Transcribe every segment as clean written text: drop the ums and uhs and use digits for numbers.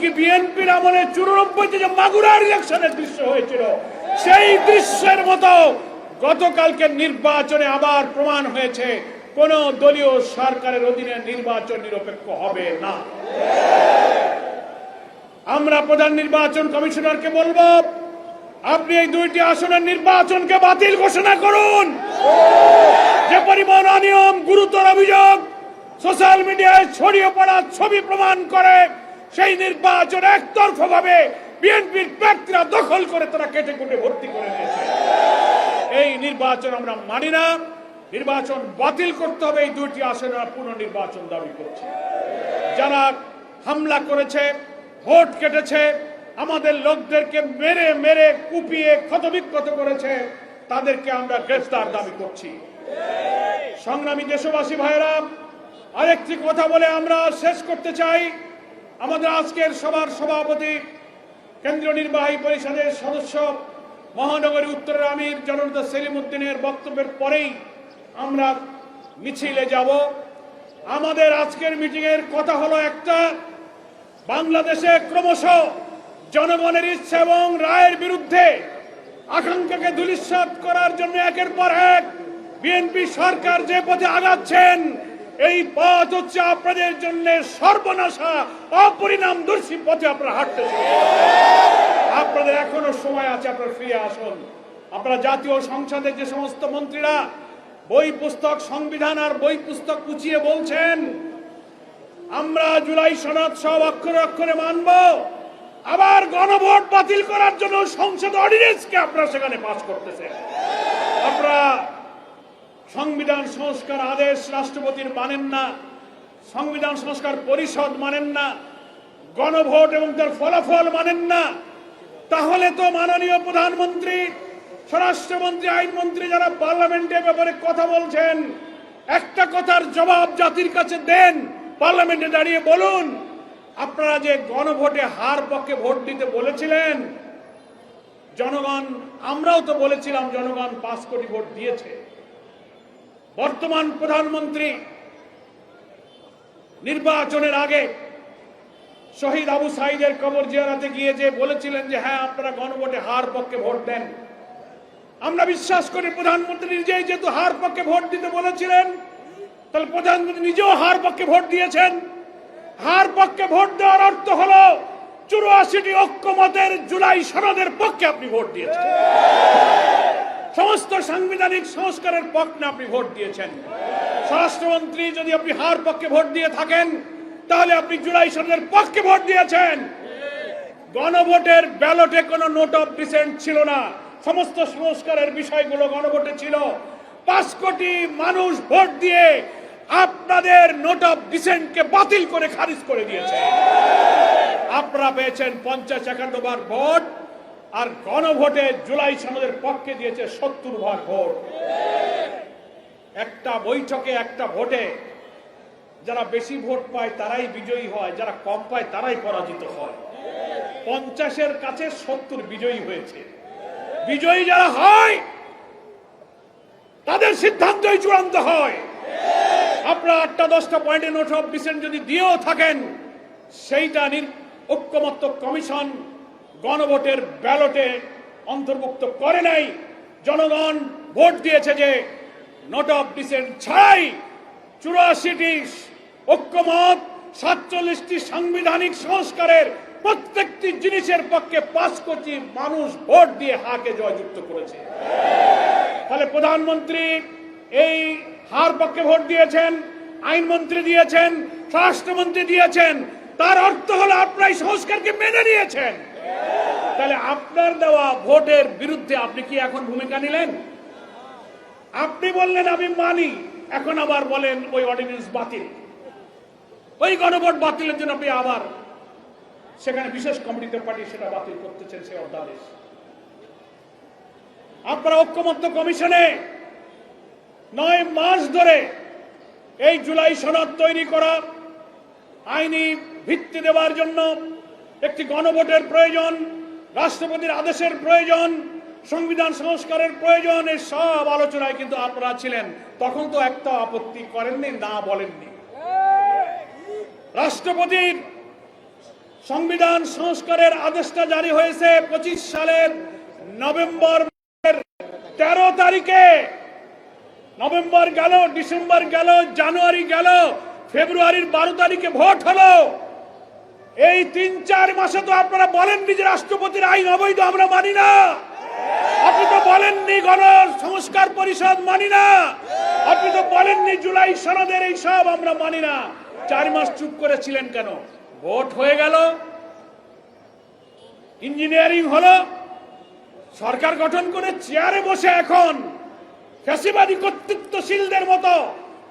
এমনকি বিএনপির আমলে 94-তে যে মাগুরার ইলেকশনের দৃশ্য হয়েছিল, সেই দৃশ্যের মতো গতকালকে নির্বাচনে আবার প্রমাণ হয়েছে কোন দলীয় সরকারের অধীনে নির্বাচন নিরপেক্ষ হবে না। আমরা প্রধান নির্বাচন কমিশনারকে বলবো, আপনি এই দুইটি আসনের নির্বাচনকে বাতিল ঘোষণা করুন। যে পরিমাণ অনিয়ম, গুরুতর অভিযোগ সোশ্যাল মিডিয়ায় ছড়িয়ে পড়া ছবি প্রমাণ করে, সেই নির্বাচন একতরফাভাবে বিএনপির ব্যক্তিরা দখল করে তারা কেটে কুটে ভর্তি করে নিয়েছে। এই নির্বাচন আমরা মানি না। নির্বাচন বাতিল করতে হবে। এই দুইটি আসনের পুনর্নির্বাচন দাবি করছে। যারা হামলা করেছে, ভোট কেটেছে, আমাদের লোকদেরকে মেরে মেরে কুপিয়ে ক্ষতবিক্ষত করেছে, তাদেরকে আমরা গ্রেফতার দাবি করছি। সংগ্রামী দেশবাসী ভাইরা, আরেকটি কথা বলে আমরা শেষ করতে চাই। আমাদের আজকের সভার সভাপতি, কেন্দ্রীয় নির্বাহী পরিষদের সদস্য, মহানগরী উত্তরের আমির জননেতা সেলিম উদ্দিনের বক্তব্যের পরেই আমরা মিছিলে যাব। আমাদের আজকের মিটিং এর কথা হলো একটা, বাংলাদেশে ক্রমশ জনগণের ইচ্ছা এবং রায়ের বিরুদ্ধে আকাঙ্ক্ষাকে ধূলিসাৎ করার জন্য একের পর এক বিএনপি সরকার যে পথে আগাচ্ছেন, এই পথ হচ্ছে আপনাদের জন্য সর্বনাশা, অপরিণামদর্শী পথে আপনারা হাঁটতেছেন। আপনাদের এখনো সময় আছে, আপনারা ফিরে আসুন। আপনারা জাতীয় সংসদের যে সমস্ত মন্ত্রীরা বই পুস্তক, সংবিধান আর বই পুস্তক কুচিয়ে বলছেন আমরা জুলাই সনদ সব অক্ষরে অক্ষরে মানব, আবার গণভোট বাতিল করার জন্য সংসদ অর্ডিন্যান্সকে আপনারা সেখানে পাস করতেছেন। আপনারা সংবিধান সংস্কার আদেশ রাষ্ট্রপতির মানেন না, সংবিধান সংস্কার পরিষদ মানেন না, গণভোট এবং তার ফলাফল মানেন না। তাহলে তো মাননীয় প্রধানমন্ত্রী, স্বরাষ্ট্রমন্ত্রী, আইনমন্ত্রী যারা পার্লামেন্টে ব্যাপারে কথা বলছেন, একটা কথার জবাব জাতির কাছে দেন। পার্লামেন্টে দাঁড়িয়ে বলুন, আপনারা যে গণভোটে হার পক্ষে ভোট দিতে বলেছিলেন, জনগণ, আমরাও তো বলেছিলাম জনগণ 5 কোটি ভোট দিয়েছে। বর্তমান প্রধানমন্ত্রী নির্বাচনের আগে শহীদ আবু সাইদের কবর জিয়ারতে গিয়ে যে বলেছিলেন যে হ্যাঁ আপনারা গণভোটে হার পক্ষে ভোট দেন, আমরা বিশ্বাস করি প্রধানমন্ত্রী নিজেই যেহেতু হার পক্ষে ভোট দিতে বলেছিলেন, তাহলে প্রধানমন্ত্রী নিজেও হার পক্ষে ভোট দিয়েছেন। হার পক্ষে ভোট দেওয়ার অর্থ হলো 84টি ঐক্যমতের জুলাই সনদের পক্ষে আপনি ভোট দিয়েছেন, সমস্ত সাংবিধানিক সংস্কারের পক্ষে আপনি ভোট দিয়েছেন। স্বরাষ্ট্রমন্ত্রী, যদি আপনি হার পক্ষে ভোট দিয়ে থাকেন তাহলে আপনি জুলাই সনদের পক্ষে ভোট দিয়েছেন। গণভোটের ব্যালটে কোনো নোট অফ ডিসেন্ট ছিল না, সমস্ত সংস্কারের বিষয়গুলো গণভোটে ছিল। 5 কোটি মানুষ ভোট দিয়ে আপনাদের নোট অফ ডিসেন্টকে বাতিল করে খারিজ করে দিয়েছে। আপনারা পেয়েছেন 50-51 বার ভোট, আর গণভোটে জুলাই সনদের পক্ষে দিয়েছে 70 ভাগ ভোট। একটা বৈঠকে, একটা ভোটে যারা বেশি ভোট পায় তারাই বিজয়ী হয়, যারা কম পায় তারাই পরাজিত হয়। 50-এর কাছে 70 বিজয়ী হয়েছে। বিজয়ী যারা হয় তাদের সিদ্ধান্তই চূড়ান্ত হয়। আপনারা 8-10টা পয়েন্টে নোট অফ ডিসেন্ট যদি দিয়েও থাকেন, সেইটা ঐক্যমত্য কমিশন গণভোটের ব্যালটে অন্তর্ভুক্ত করে নাই। জনগণ ভোট দিয়েছে যে নোট অফ ডিসেন্ট ছাড়াই 84টি ঐক্যমত, 47টি সাংবিধানিক সংস্কারের প্রত্যেকটি জিনিসের পক্ষে 5 কোটি মানুষ ভোট দিয়ে হাকে জয়যুক্ত করেছে। ফলে প্রধানমন্ত্রী এই হার পক্ষে ভোট দিয়েছেন, আইনমন্ত্রী দিয়েছেন, স্বরাষ্ট্রমন্ত্রী দিয়েছেন, তার অর্থ হলো আপনারা সংস্কারকে মেনে নিয়েছেন। তাহলে আপনার দেওয়া ভোটের বিরুদ্ধে আপনি কি এখন ভূমিকা নিলেন? আপনি বললেন আমি মানি, এখন আবার বলেন ওই অর্ডিন্যান্স বাতিল, ওই গণভোট বাতিলের জন্য আপনি আবার সেখানে বিশেষ কমিটিতে পাঠিয়ে সেটা বাতিল করতেছেন সেই অধ্যাদেশ। আপনারা ঐক্যমত্য কমিশনে 9 মাস ধরে এই জুলাই সনদ তৈরি করা, আইনি ভিত্তি দেওয়ার জন্য একটি গণভোটের প্রয়োজন, রাষ্ট্রপতির আদেশের প্রয়োজন, সংবিধান সংস্কারের প্রয়োজন, এই সব আলোচনায় কিন্তু আপনারা ছিলেন। তখন তো একটা আপত্তি করেননি, না বলেননি। রাষ্ট্রপতির সংবিধান সংস্কারের আদেশটা জারি হয়েছে 25 সালের নভেম্বর 13 তারিখে। নভেম্বর গেল, ডিসেম্বর গেল, জানুয়ারি গেল, ফেব্রুয়ারির 12 তারিখে ভোট হলো। এই 3-4 মাসে তো আপনারা বলেননি যে রাষ্ট্রপতির আইন অবৈধ, আমরা মানি না। আপনি তো বলেননি গণ সংস্কার পরিষদ মানি না। আপনি তো বলেননি জুলাই সনদের এই সব আমরা মানি না। 4 মাস চুপ করেছিলেন কেন? ভোট হয়ে গেল, ইঞ্জিনিয়ারিং হলো, সরকার গঠন করে চেয়ারে বসে এখন ফ্যাসিবাদী কর্তৃত্বশীলদের মতো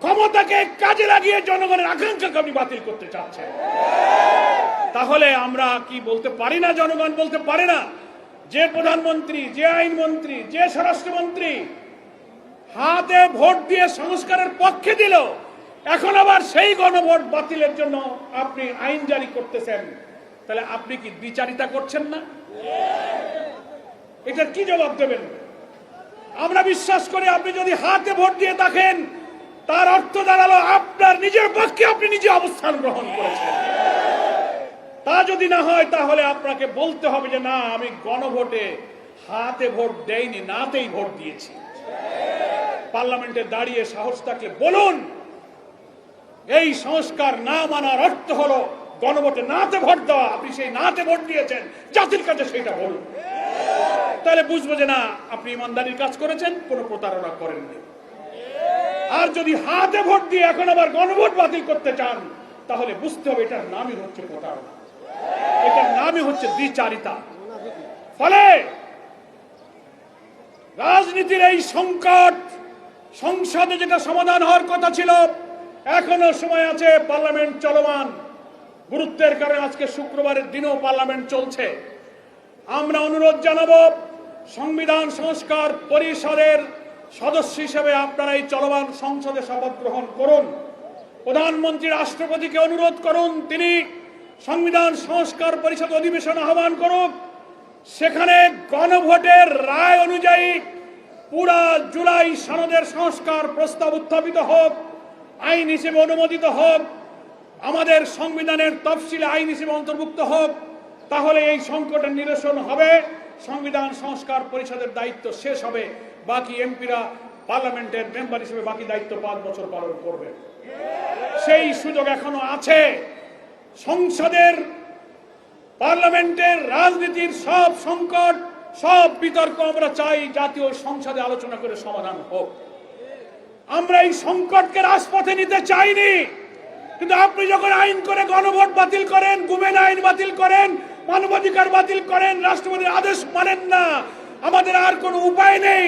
ক্ষমতাকে কাজে লাগিয়ে জনগণের আকাঙ্ক্ষাকে আপনি বাতিল করতে চাচ্ছেন। তাহলে আমরা কি বলতে পারি না, জনগণ বলতে পারে না যে প্রধানমন্ত্রী, যে আইনমন্ত্রী, যে স্বরাষ্ট্রমন্ত্রী হাতে ভোট দিয়ে সংস্কারের পক্ষে দিল, এখন আবার সেই গণভোট বাতিলের জন্য আপনি আইন জারি করতেছেন? তাহলে আপনি কি বিচারিতা করছেন না? এটার কি জবাব দেবেন? আমরা বিশ্বাস করি আপনি যদি হাতে ভোট দিয়ে থাকেন, তার অর্থ দাঁড়ালো আপনার নিজের পক্ষে আপনি নিজে অবস্থান গ্রহণ করেছেন। তা যদি না হয় তাহলে আপনাকে বলতে হবে যে না, আমি গণভোটে হাতে ভোট দেইনি, নাতেই ভোট দিয়েছি। পার্লামেন্টে দাঁড়িয়ে সাহস থাকলে বলুন, এই সংস্কার না মানার অর্থ হলো গণভোটে নাতে ভোট দেওয়া। আপনি সেই নাতে ভোট দিয়েছেন, জাতির কাছে সেটা বলুন। তাহলে বুঝবো যে না, আপনি ইমানদারির কাজ করেছেন, কোনো প্রতারণা করেননি। আর যদি হাতে ভোট দিয়ে এখন আবার গণভোট বাতিল করতে চান, তাহলে বুঝতে হবে এটার নামই হচ্ছে প্রতারণা, এটার নামই হচ্ছে দ্বিচারিতা। ফলে রাজনীতির এই সংকট সংসদে যেটা সমাধান হওয়ার কথা ছিল, এখনো সময় আছে। পার্লামেন্ট চলমান, গুরুত্বের কারণে আজকে শুক্রবারের দিনেও পার্লামেন্ট চলছে। আমরা অনুরোধ জানাবো, সংবিধান সংস্কার পরিষদের সদস্য হিসেবে আপনারা এই চলমান সংসদে শপথ গ্রহণ করুন। প্রধানমন্ত্রী রাষ্ট্রপতিকে অনুরোধ করুন, তিনি সংবিধান সংস্কার পরিষদ অধিবেশন আহ্বান করুক। সেখানে গণভোটের রায় অনুযায়ী পুরা জুলাই সনদের সংস্কার প্রস্তাব উত্থাপিত হোক, আইন হিসেবে অনুমোদিত হোক, আমাদের সংবিধানের তফসিলে আইন হিসেবে অন্তর্ভুক্ত হোক। তাহলে এই সংকটের নিরসন হবে, সংবিধান সংস্কার পরিষদের দায়িত্ব শেষ হবে, বাকি এমপিরা পার্লামেন্টের মেম্বার হিসেবে বাকি দায়িত্ব 5 বছর পালন করবে। সেই সুযোগ এখনো আছে। সংসদের, পার্লামেন্টের রাজনীতির সব সংকট, সব বিতর্ক আমরা চাই জাতীয় সংসদে আলোচনা করে সমাধান হোক। আমরা এই সংকটকে রাজপথে নিতে চাইনি, কিন্তু আপনি যখন আইন করে গণভোট বাতিল করেন, গুমেন আইন বাতিল করেন, মানবাধিকার বাতিল করেন, রাষ্ট্রপতির আদেশ মানেন না, আমাদের আর কোনো উপায় নেই।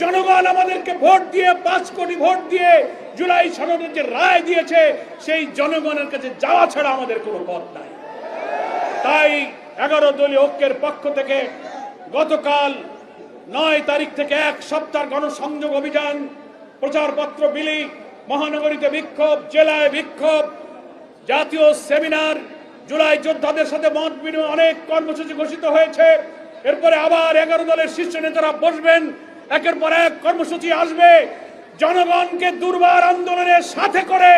জনগণ আমাদেরকে ভোট দিয়ে 5 কোটি ভোট দিয়ে জুলাই সনদের যে রায় দিয়েছে, সেই জনগণের কাছে যাওয়া ছাড়া আমাদের কোনো পথ নাই। তাই 11 দলীয় ঐক্যের পক্ষ থেকে গতকাল 9 তারিখ থেকে 1 সপ্তাহ গণসংযোগ অভিযান, প্রচারপত্র বিলি, মহানগরীতে বিক্ষোভ, জেলায় বিক্ষোভ, জাতীয় সেমিনার, জুলাই যোদ্ধাদের সাথে মত বিনিময়, অনেক কর্মসূচি ঘোষিত হয়েছে। এরপরে আবার 11 দলের শীর্ষ নেতারা বসবেন, একের পর এক কর্মসূচি আসবে। জনগণকে দুর্বার আন্দোলনের সাথে করে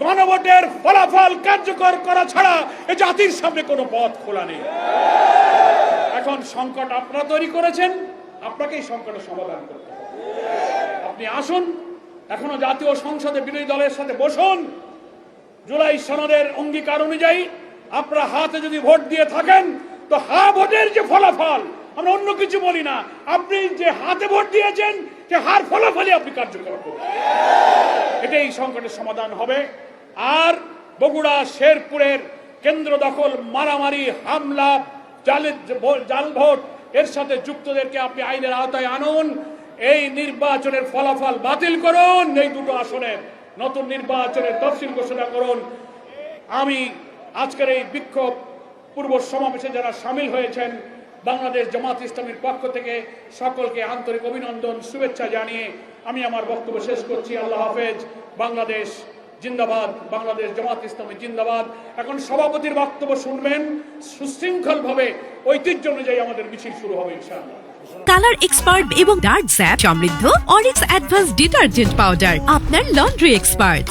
গণভোটের ফলাফল কার্যকর করা ছাড়া এ জাতির সামনে কোনো পথ খোলা নেই। এখন সংকট আপনারা তৈরি করেছেন, আপনাকেই সংকটের সমাধান করতে হবে। আপনি আসুন, এখনো জাতীয় সংসদে বিরোধী দলের সাথে বসুন। জুলাই সনদের অঙ্গীকার অনুযায়ী আপনারা হাতে যদি ভোট দিয়ে থাকেন, তো ভোটের যে ফলাফল, আমরা অন্য কিছু বলি না, আপনি যে হাতে ভোট দিয়েছেন যে হার ফলাফলই আপনি কার্যকর করবেন। এটাই সংকটের সমাধান হবে। আর বগুড়া শেরপুরের কেন্দ্র দখল, মারামারি, হামলা, জাল ভোট, এর সাথে যুক্তদেরকে আপনি আইনের আওতায় আনুন। এই নির্বাচনের ফলাফল বাতিল করুন, এই দুটো আসনে নতুন নির্বাচনের তফসিল ঘোষণা করুন। আমি আজকের এই বিক্ষোভ পূর্ব সমাবেশে যারা সামিল হয়েছেন, বাংলাদেশ জামাত ইসলামীর পক্ষ থেকে সকলকে আন্তরিক অভিনন্দন, শুভেচ্ছা জানিয়ে আমি আমার বক্তব্য শেষ করছি। আল্লাহ হাফেজ। বাংলাদেশ জিন্দাবাদ, বাংলাদেশ জামাত ইসলামী জিন্দাবাদ। এখন সভাপতির বক্তব্য শুনবেন, সুশৃঙ্খল ভাবে ঐতিহ্য অনুযায়ী আমাদের মিছিল শুরু হবে ইনশাআল্লাহ। কালার এক্সপার্ট এবং ডার্ক জ্যাপ সমৃদ্ধ অরিক্স অ্যাডভান্স ডিটারজেন্ট পাউডার, আপনার লন্ড্রি এক্সপার্ট।